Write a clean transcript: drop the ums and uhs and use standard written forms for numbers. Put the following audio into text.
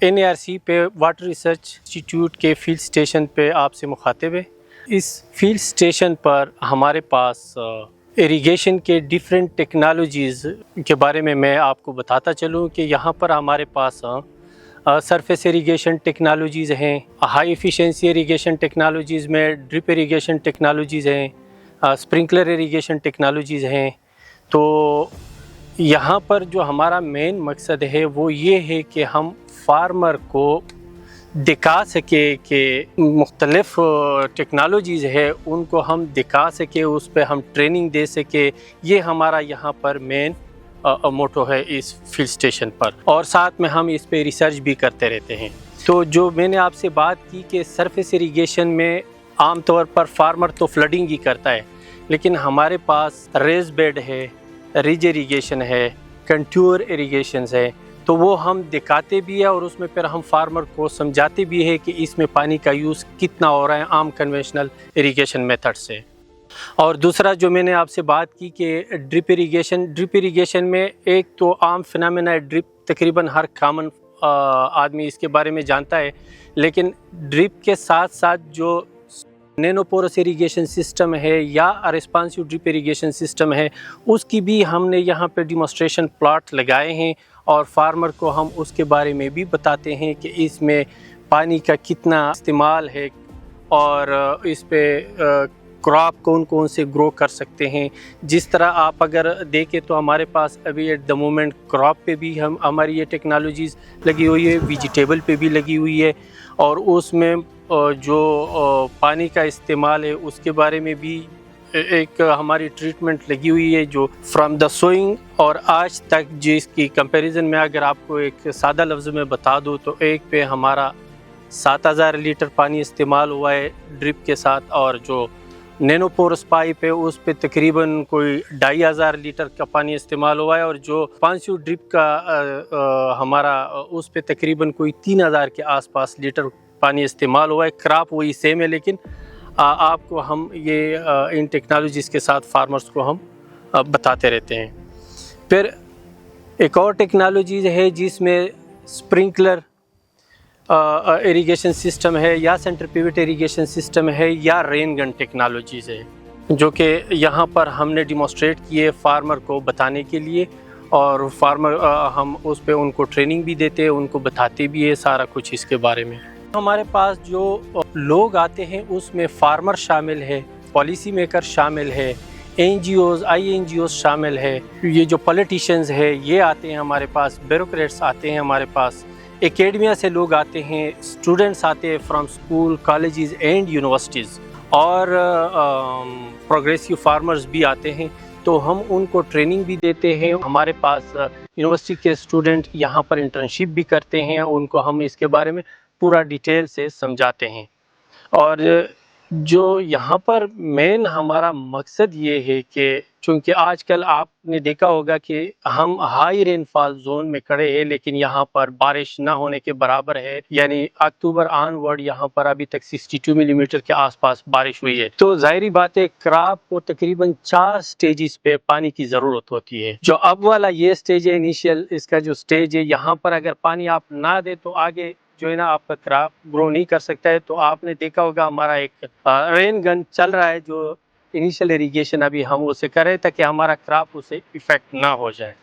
NARC پہ water research institute کے failed station پہ آپ سے مخاطب ہے۔ اس فیلڈ اسٹیشن پر ہمارے پاس ایریگیشن کے ڈیفرنٹ ٹیکنالوجیز کے بارے میں آپ کو بتاتا چلوں کہ یہاں پر ہمارے پاس سرفیس ایریگیشن ٹیکنالوجیز ہیں، ہائی ایفیشینسی ایریگیشن ٹیکنالوجیز میں ڈرپ ایریگیشن ٹیکنالوجیز ہیں، اسپرنکلر ایریگیشن ٹیکنالوجیز ہیں۔ تو یہاں پر جو ہمارا مین مقصد ہے وہ یہ ہے کہ ہم فارمر کو دکھا سکے کہ مختلف ٹیکنالوجیز ہے ان کو ہم دکھا سکے، اس پہ ہم ٹریننگ دے سکے۔ یہ ہمارا یہاں پر مین موٹو ہے اس فیلڈ اسٹیشن پر، اور ساتھ میں ہم اس پہ ریسرچ بھی کرتے رہتے ہیں۔ تو جو میں نے آپ سے بات کی کہ سرفیس ایریگیشن میں عام طور پر فارمر تو فلڈنگ ہی کرتا ہے، لیکن ہمارے پاس ریز بیڈ ہے، ریج ایریگیشن ہے، کنٹور ایریگیشنز ہے، تو وہ ہم دکھاتے بھی ہیں اور اس میں پھر ہم فارمر کو سمجھاتے بھی ہیں کہ اس میں پانی کا یوز کتنا ہو رہا ہے عام کنونشنل ایریگیشن میتھڈ سے۔ اور دوسرا جو میں نے آپ سے بات کی کہ ڈرپ ایریگیشن میں ایک تو عام فنامنا ہے ڈرپ، تقریباً ہر کامن آدمی اس کے بارے میں جانتا ہے، لیکن ڈرپ کے ساتھ ساتھ جو نینو پورس ایریگیشن سسٹم ہے یا ریسپانسو ڈرپ ایریگیشن سسٹم ہے، اس کی بھی ہم نے یہاں پہ ڈیمونسٹریشن پلاٹ لگائے ہیں، اور فارمر کو ہم اس کے بارے میں بھی بتاتے ہیں کہ اس میں پانی کا کتنا استعمال ہے، اور اس پہ کراپ کون سے گرو کر سکتے ہیں۔ جس طرح آپ اگر دیکھیں تو ہمارے پاس ابھی ایٹ دا مومنٹ کراپ پہ بھی ہماری یہ ٹیکنالوجیز لگی ہوئی ہے، ویجیٹیبل پہ بھی لگی ہوئی ہے، اور اس میں جو پانی کا استعمال ہے اس کے بارے میں بھی ایک ہماری ٹریٹمنٹ لگی ہوئی ہے، جو فرام دا سوئنگ اور آج تک جس کی کمپیریزن میں اگر آپ کو ایک سادہ لفظ میں بتا دوں تو ایک پہ ہمارا 7000 لیٹر پانی استعمال ہوا ہے ڈرپ کے ساتھ، اور جو نینو پورس پائپ ہے اس پہ تقریباً کوئی 2500 لیٹر کا پانی استعمال ہوا ہے، اور جو پانسو ڈرپ کا ہمارا اس پہ تقریباً کوئی 3000 کے آس پاس لیٹر پانی استعمال ہوا ہے۔ کراپ وہی سیم ہے، لیکن آپ کو ہم یہ ان ٹیکنالوجیز کے ساتھ فارمرز کو ہم بتاتے رہتے ہیں۔ پھر ایک اور ٹیکنالوجیز ہے جس میں اسپرنکلر ایریگیشن سسٹم ہے، یا سینٹر پیوٹ ایریگیشن سسٹم ہے، یا رین گن ٹیکنالوجیز ہے، جو کہ یہاں پر ہم نے ڈیمونسٹریٹ کیے فارمر کو بتانے کے لیے، اور فارمر ہم اس پہ ان کو ٹریننگ بھی دیتے ہیں، ان کو بتاتے بھی ہے سارا کچھ اس کے بارے میں۔ ہمارے پاس جو لوگ آتے ہیں اس میں فارمر شامل ہے، پالیسی میکر شامل ہے، NGOs INGOs شامل ہے، یہ جو پولیٹیشنز ہے یہ آتے ہیں ہمارے پاس، بیوروکریٹس آتے ہیں ہمارے پاس، اکیڈمیا سے لوگ آتے ہیں، اسٹوڈنٹس آتے ہیں from school, colleges and universities, اور پروگریسو فارمرز بھی آتے ہیں، تو ہم ان کو ٹریننگ بھی دیتے ہیں۔ ہمارے پاس یونیورسٹی کے اسٹوڈنٹ یہاں پر انٹرنشپ بھی کرتے ہیں، ان کو ہم اس کے بارے میں پورا ڈیٹیل سے سمجھاتے ہیں۔ اور جو یہاں پر مین ہمارا مقصد یہ ہے کہ چونکہ آج کل آپ نے دیکھا ہوگا کہ ہم ہائی رین فال زون میں کھڑے ہیں، لیکن یہاں پر بارش نہ ہونے کے برابر ہے، یعنی اکتوبر آن ورڈ یہاں پر ابھی تک 62 ملی میٹر کے آس پاس بارش ہوئی ہے۔ تو ظاہری بات ہے کراپ کو تقریباً 4 سٹیجز پہ پانی کی ضرورت ہوتی ہے۔ جو اب والا یہ سٹیج ہے انیشیل، اس کا جو سٹیج ہے، یہاں پر اگر پانی آپ نہ دے تو آگے جو ہے نا آپ کا کراپ گرو نہیں کر سکتا ہے۔ تو آپ نے دیکھا ہوگا ہمارا ایک رین گن چل رہا ہے، جو انیشیل ایریگیشن ابھی ہم اسے کر رہے تاکہ ہمارا کراپ اسے افیکٹ نہ ہو جائے۔